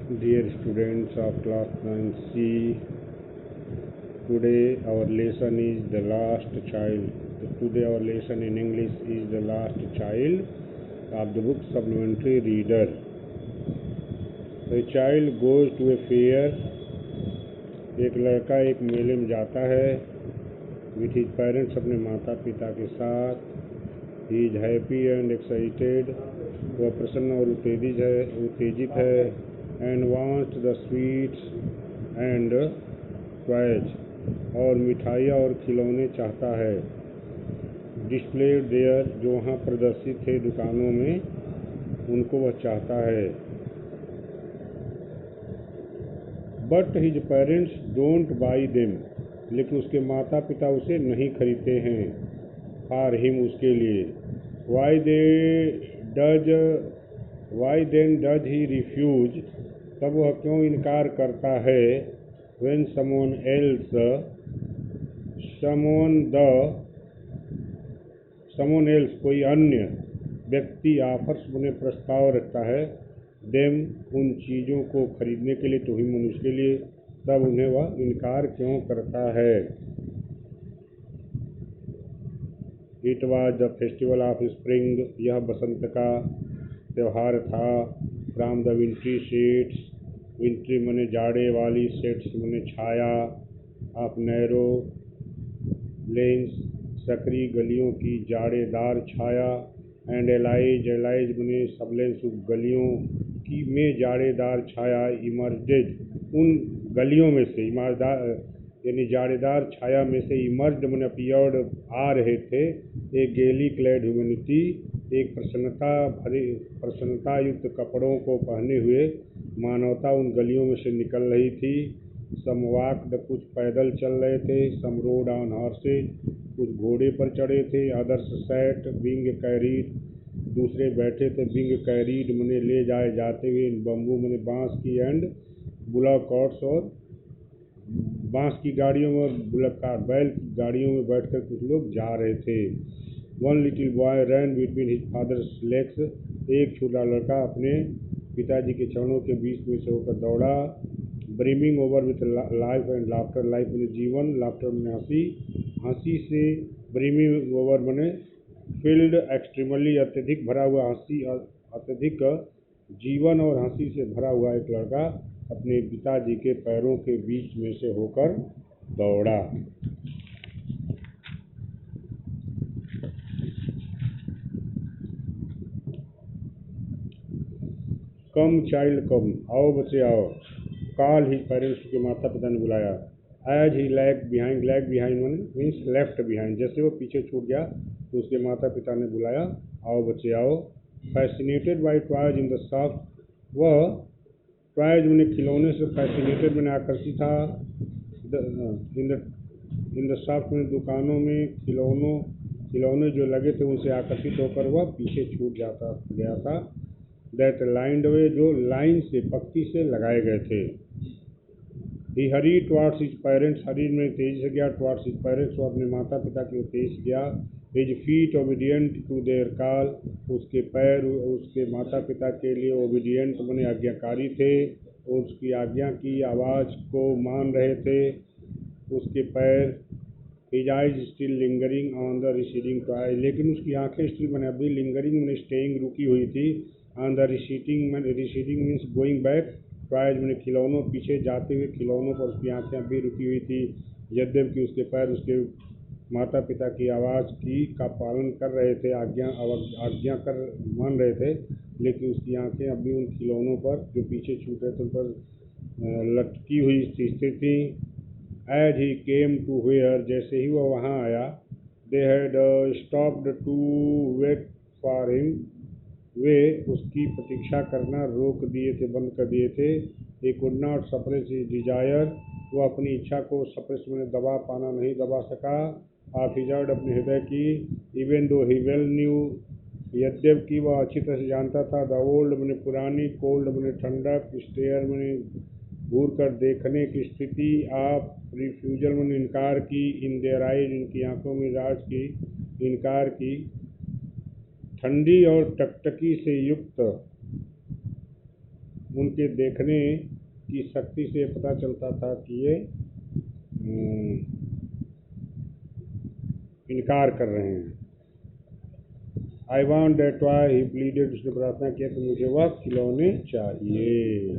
Dear students of class 9C, today our lesson is the last child. Today our lesson in English is the last child of the book Supplementary Reader. A child goes to a fair. एक लड़का एक मेले में जाता है with his parents, अपने माता पिता के साथ. He is happy and excited. वह प्रसन्न और उत्तेजित है. And wants the sweets and toys, और मिठाइयाँ और खिलौने चाहता है. Displayed there, जो वहाँ प्रदर्शित थे दुकानों में, उनको वह चाहता है. But his parents don't buy them, लेकिन उसके माता पिता उसे नहीं खरीदते हैं. For him, उसके लिए. Why then does he refuse? तब वह क्यों इनकार करता है? When someone else कोई अन्य व्यक्ति ऑफर्स उन्हें प्रस्ताव रखता है देम उन चीज़ों को खरीदने के लिए, तो ही मनुष्य के लिए, तब उन्हें वह इनकार क्यों करता है? It was the festival of spring, यह बसंत का त्यौहार था. फ्रॉम द विंट्री सीट्स, विंट्री मने जाड़े वाली, सेट्स मने छाया. ऑफ नैरो लेन्स, सकरी गलियों की जाड़ेदार छाया. एंड एलाइज मने सबलेंस, गलियों की में जाड़ेदार छाया. इमर्जेड, उन गलियों में से, यानी जाड़ेदार छाया में से. इमर्ज मने अपीयर्ड, आ रहे थे. एक गेली क्लैड ह्यूमैनिटी, एक प्रसन्नता युक्त कपड़ों को पहने हुए मानवता उन गलियों में से निकल रही थी. सम वॉक्ड, कुछ पैदल चल रहे थे. सम रोड ऑन हॉर्सेज, कुछ घोड़े पर चढ़े थे. अदर्स सैट बीइंग कैरीड, दूसरे बैठे थे. बीइंग कैरीड मने ले जाए जाते हुए. बम्बू मने बांस की. एंड बुलक कार्ट्स, और बांस की गाड़ियों में और बुलक कार्ट बैल की गाड़ियों में बैठकर कुछ लोग जा रहे थे. वन लिटिल बॉय रैन बिटवीन हिज फादर्स लेग्स, एक छोटा लड़का अपने पिताजी के चरणों के बीच में से होकर दौड़ा. Brimming over with life and laughter, life मने जीवन, लाफ्टर मने हंसी, हंसी से. ब्रिमिंग ओवर मने फिल्ड, एक्सट्रीमली अत्यधिक भरा हुआ. हंसी अत्यधिक जीवन और हंसी से भरा हुआ एक लड़का अपने पिताजी के पैरों के बीच में से होकर दौड़ा. कम चाइल्ड कम, आओ बच्चे आओ. कॉल हिज पेरेंट्स, के माता पिता ने बुलाया. As he lag behind means left behind, जैसे वो पीछे छूट गया तो उसके माता पिता ने बुलाया, आओ बच्चे आओ. Fascinated by toys in the shop, वह टॉयज मैंने खिलौने से, फैसिनेटेड मैंने आकर्षित था. इन द शॉप में, दुकानों में. खिलौने जो लगे थे उनसे आकर्षित होकर वह पीछे छूट गया था. दैट लाइन्ड वे, जो लाइन से, पक्की से लगाए गए थे. ही हरी टुवार्ड्स हिज पेरेंट्स, हरी में तेजी से गया. टुवार्ड्स हिज पेरेंट्स, वो अपने माता पिता की ओर तेजी से गया. His feet obedient to their call, उसके पैर उसके माता पिता के लिए ओबीडियंट मने आज्ञाकारी थे. उसकी आज्ञा की आवाज़ को मान रहे थे. उसके पैर. His eyes still lingering on the receding toy, लेकिन उसकी आंखें स्टिल मने अभी लिंगरिंग मने स्टेइंग, रुकी हुई थी. On the receding means going back. Toys मैंने खिलौनों, पीछे जाते हुए खिलौनों पर उसकी आंखें अभी रुकी हुई थी. यद्यपि उसके पैर उसके माता पिता की आवाज़ का पालन कर रहे थे, आज्ञा कर मान रहे थे, लेकिन उसकी आंखें अभी उन खिलौनों पर जो पीछे छूट रहे थे उन पर लटकी हुई स्थित थी. As he came to where, जैसे ही वह वहाँ आया. They had stopped to wait for him, वे उसकी प्रतीक्षा करना रोक दिए थे, बंद कर दिए थे. He could not suppress his Dzire, वह अपनी इच्छा को सप्रेस में नहीं दबा सका. ऑफ हिज हार्ट, अपने हृदय की. इवन दो ही वेल न्यू, यद्यपि वह अच्छी तरह से जानता था. द ओल्ड मने पुरानी, कोल्ड मने ठंडक, स्टेयर मने घूर कर देखने की स्थिति. ऑफ रिफ्यूजल मने इनकार की. इन देयर आइज, इनकी आंखों में राज की, इनकार की. ठंडी और टकटकी से युक्त उनके देखने की शक्ति से पता चलता था कि ये इनकार कर रहे हैं। I want that toy, he pleaded, उसने प्रार्थना किया कि मुझे वह खिलौने चाहिए।